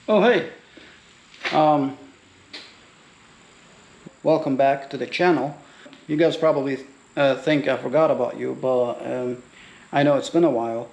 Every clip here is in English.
Oh, hey, um, welcome back to the channel. You guys probably think I forgot about you, but I know it's been a while.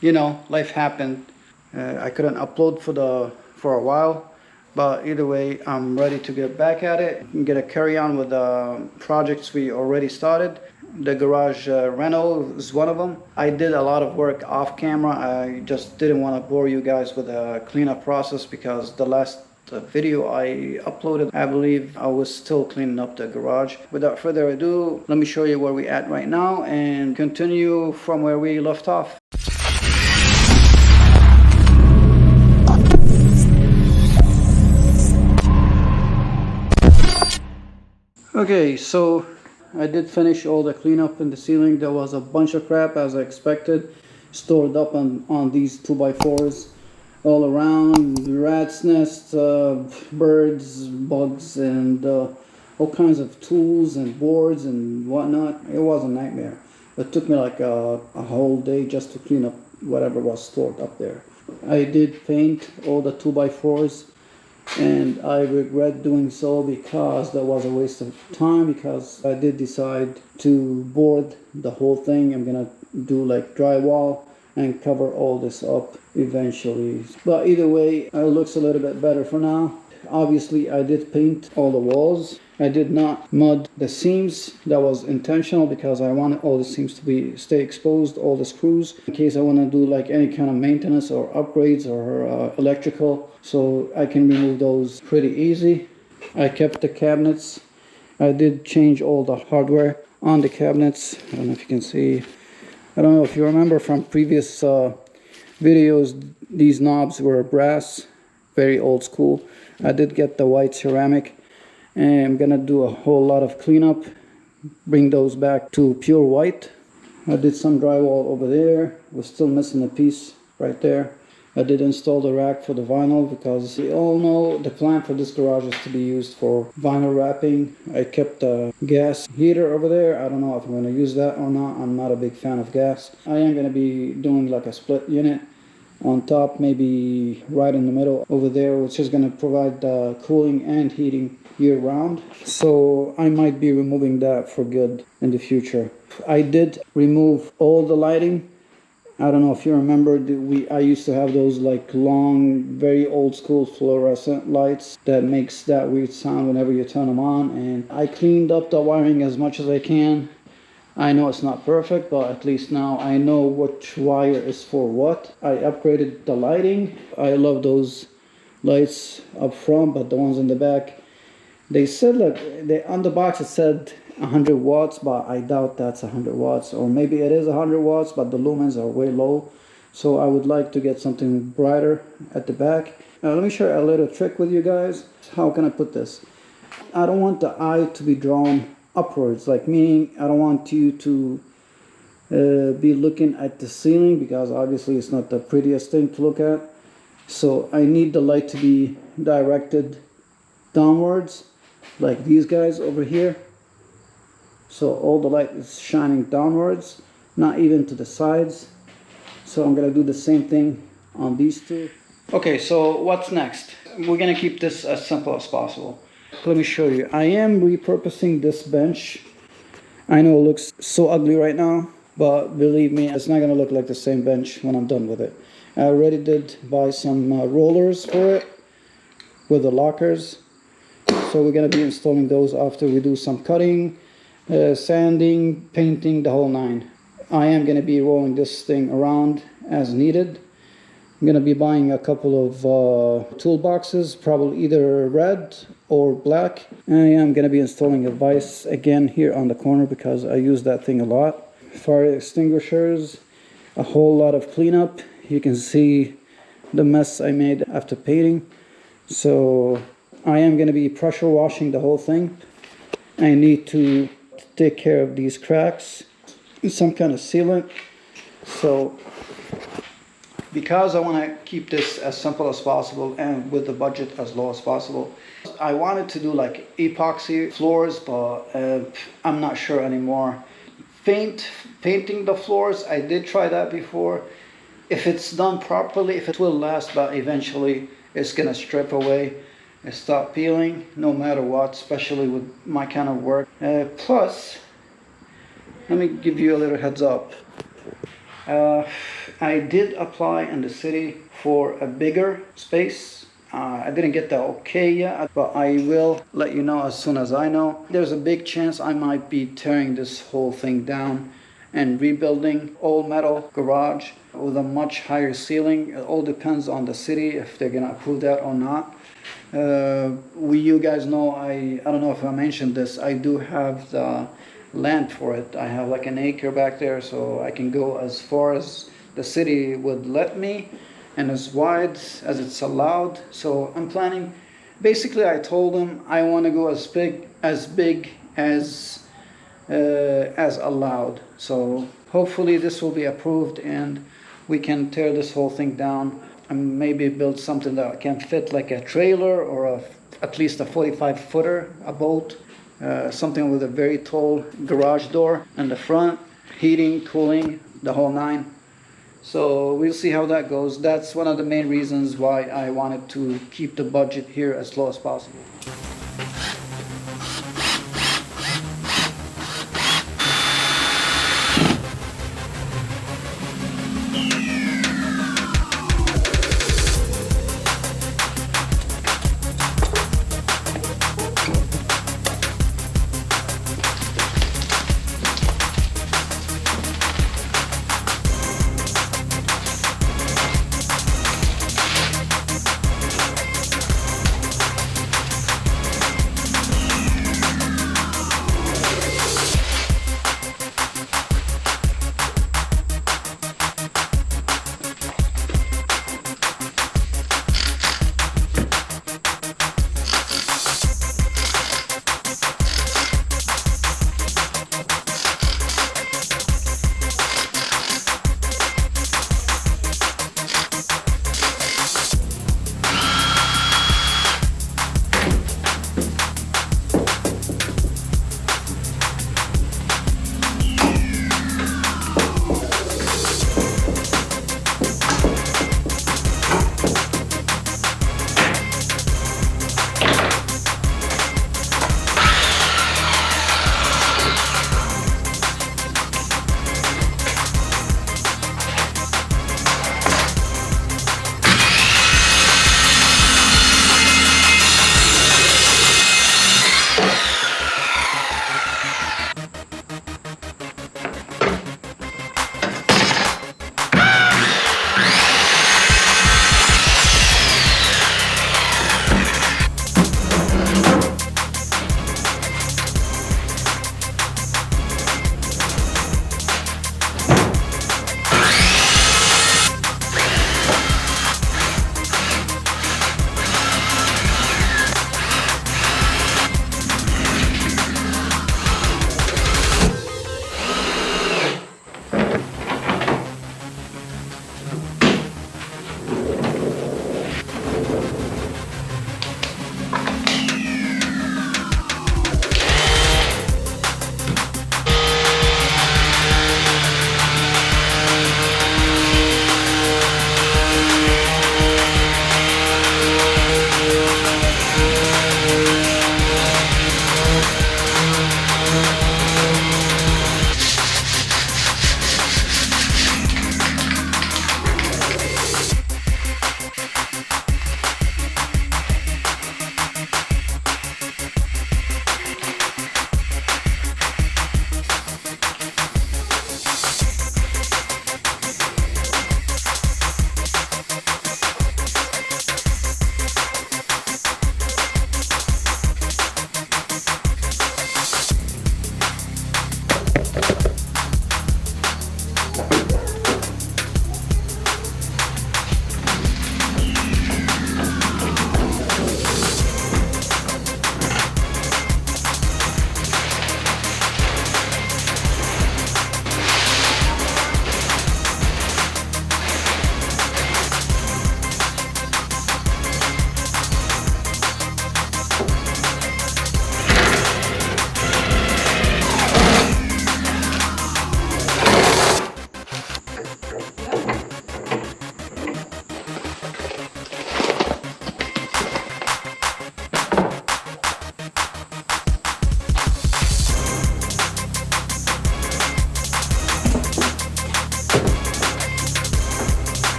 You know, life happened. I couldn't upload for a while, but either way, I'm ready to get back at it and get a carry on with the projects we already started. The garage reno is one of them. I did a lot of work off camera. I just didn't want to bore you guys with a cleanup process because the last video I uploaded, I believe I was still cleaning up the garage. Without further ado, let me show you where we're at right now and continue from where we left off. Okay, so I did finish all the cleanup in the ceiling. There was a bunch of crap, as I expected, stored up on these 2x4s all around. Rats' nests, birds, bugs, and all kinds of tools and boards and whatnot. It was a nightmare. It took me like a whole day just to clean up whatever was stored up there. I did paint all the 2x4s, and I regret doing so because that was a waste of time, because I did decide to board the whole thing. I'm gonna do like drywall and cover all this up eventually, but either way, it looks a little bit better for now. Obviously I did paint all the walls. I did not mud the seams. That was intentional because I wanted all the seams to stay exposed, all the screws, in case I want to do like any kind of maintenance or upgrades or electrical, so I can remove those pretty easy. I kept the cabinets. I did change all the hardware on the cabinets. I don't know if you can see. I don't know if you remember from previous videos, these knobs were brass, very old school. I did get the white ceramic, and I'm gonna do a whole lot of cleanup, bring those back to pure white. I did some drywall over there. We're still missing a piece right there. I did install the rack for the vinyl because we all know the plan for this garage is to be used for vinyl wrapping. I kept a gas heater over there. I don't know if I'm going to use that or not. I'm not a big fan of gas. I am going to be doing like a split unit on top, maybe right in the middle over there, which is going to provide cooling and heating year round. So I might be removing that for good in the future. I did remove all the lighting. I don't know if you remember, I used to have those like long, very old school fluorescent lights that makes that weird sound whenever you turn them on, and I cleaned up the wiring as much as I can. I know it's not perfect, but at least now I know which wire is for what. I upgraded the lighting. I love those lights up front, but the ones in the back, they said like on the box it said 100 watts, but I doubt that's 100 watts, or maybe it is 100 watts, but the lumens are way low. So I would like to get something brighter at the back. Let me share a little trick with you guys. How can I put this? I don't want the eye to be drawn upwards, like meaning I don't want you to be looking at the ceiling, because obviously it's not the prettiest thing to look at. So I need the light to be directed downwards, like these guys over here. So all the light is shining downwards, not even to the sides. So I'm going to do the same thing on these two. Okay, so what's next? We're going to keep this as simple as possible. Let me show you. I am repurposing this bench. I know it looks so ugly right now, but believe me, it's not going to look like the same bench when I'm done with it. I already did buy some rollers for it with the lockers. So we're going to be installing those after we do some cutting, sanding, painting, the whole nine. I am going to be rolling this thing around as needed. I'm going to be buying a couple of toolboxes, probably either red or black. I am going to be installing a vise again here on the corner because I use that thing a lot. Fire extinguishers, a whole lot of cleanup. You can see the mess I made after painting. So I am going to be pressure washing the whole thing. I need to take care of these cracks, some kind of sealant. So because I want to keep this as simple as possible and with the budget as low as possible, I wanted to do like epoxy floors, but I'm not sure anymore. Painting the floors, I did try that before. If it's done properly, if it will last, but eventually it's gonna strip away and stop peeling no matter what, especially with my kind of work. Plus, let me give you a little heads up. I did apply in the city for a bigger space. I didn't get the okay yet, but I will let you know as soon as I know. There's a big chance I might be tearing this whole thing down and rebuilding all metal garage with a much higher ceiling. It all depends on the city if they're gonna approve that or not. You guys know, I don't know if I mentioned this, I do have the land for it. I have like an acre back there, so I can go as far as the city would let me and as wide as it's allowed. So I'm planning, basically I told them I want to go as big as allowed. So hopefully this will be approved and we can tear this whole thing down and maybe build something that can fit like a trailer or at least a 45-footer, a boat, something with a very tall garage door in the front, heating, cooling, the whole nine. So we'll see how that goes. That's one of the main reasons why I wanted to keep the budget here as low as possible.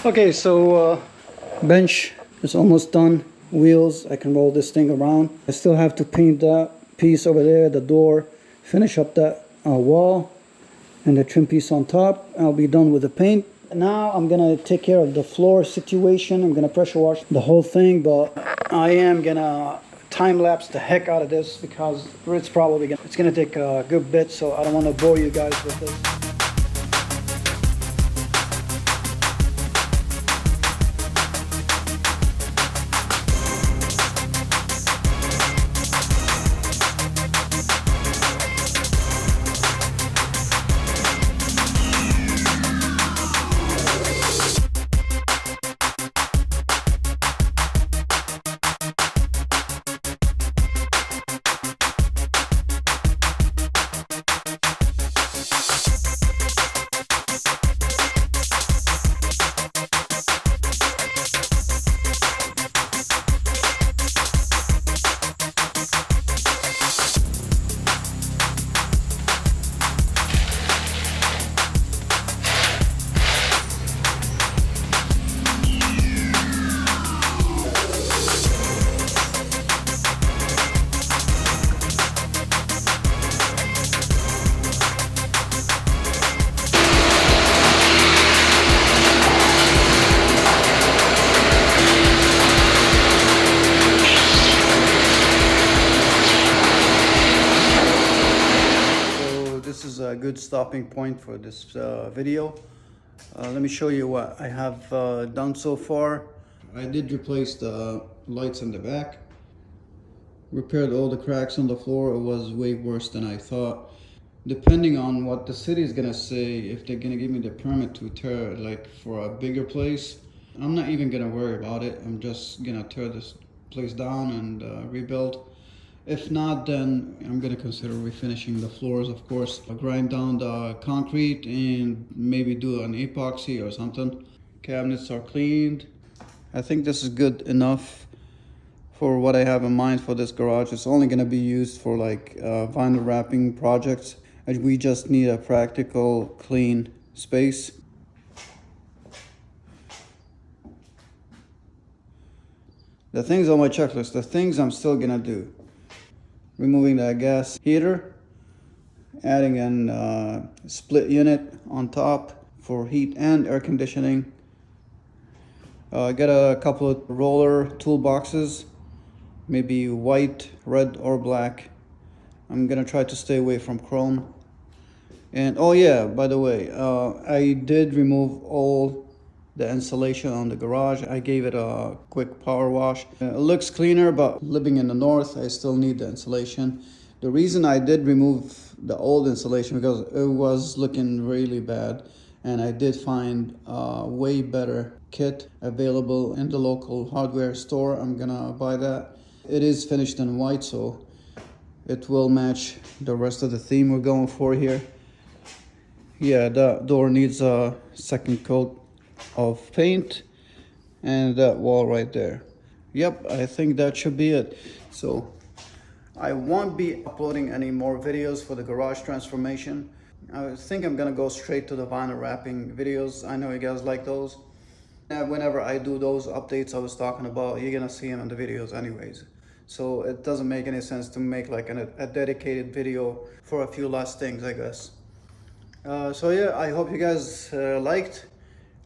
Okay, so bench is almost done. Wheels, I can roll this thing around. I still have to paint that piece over there, the door, finish up that wall and the trim piece on top. I'll be done with the paint. Now I'm gonna take care of the floor situation. I'm gonna pressure wash the whole thing, but I am gonna time lapse the heck out of this because it's probably gonna take a good bit, so I don't want to bore you guys with this. A good stopping point for this video. Let me show you what I have done so far. I did replace the lights in the back, repaired all the cracks on the floor. It was way worse than I thought. Depending on what the city is gonna say, if they're gonna give me the permit to tear, like for a bigger place, I'm not even gonna worry about it. I'm just gonna tear this place down and rebuild. If not, then I'm gonna consider refinishing the floors, of course. I'll grind down the concrete and maybe do an epoxy or something. Cabinets are cleaned. I think this is good enough for what I have in mind for this garage. It's only gonna be used for like vinyl wrapping projects. And we just need a practical, clean space. The things on my checklist, the things I'm still gonna do. Removing the gas heater, adding an split unit on top for heat and air conditioning. Get a couple of roller toolboxes, maybe white, red, or black. I'm gonna try to stay away from chrome. And oh yeah, by the way, I did remove all the insulation on the garage. I gave it a quick power wash. It looks cleaner, but living in the north, I still need the insulation. The reason I did remove the old insulation because it was looking really bad, and I did find a way better kit available in the local hardware store. I'm gonna buy that. It is finished in white, so it will match the rest of the theme we're going for here. Yeah, that door needs a second coat of paint, and that wall right there. Yep, I think that should be it. So I won't be uploading any more videos for the garage transformation. I think I'm gonna go straight to the vinyl wrapping videos. I know you guys like those. Whenever I do those updates I was talking about, you're gonna see them in the videos anyways. So it doesn't make any sense to make like a dedicated video for a few last things, I guess. So yeah, I hope you guys liked.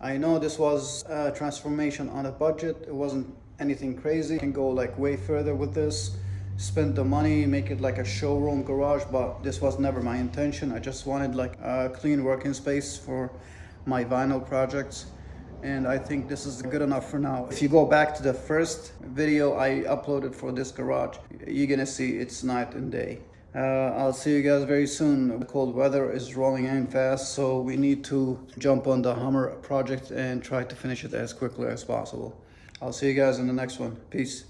I know this was a transformation on a budget. It wasn't anything crazy. You can go like way further with this, spend the money, make it like a showroom garage, but this was never my intention. I just wanted like a clean working space for my vinyl projects, and I think this is good enough for now. If you go back to the first video I uploaded for this garage, you're gonna see it's night and day. I'll see you guys very soon. The cold weather is rolling in fast, so we need to jump on the Hummer project and try to finish it as quickly as possible. I'll see you guys in the next one. Peace.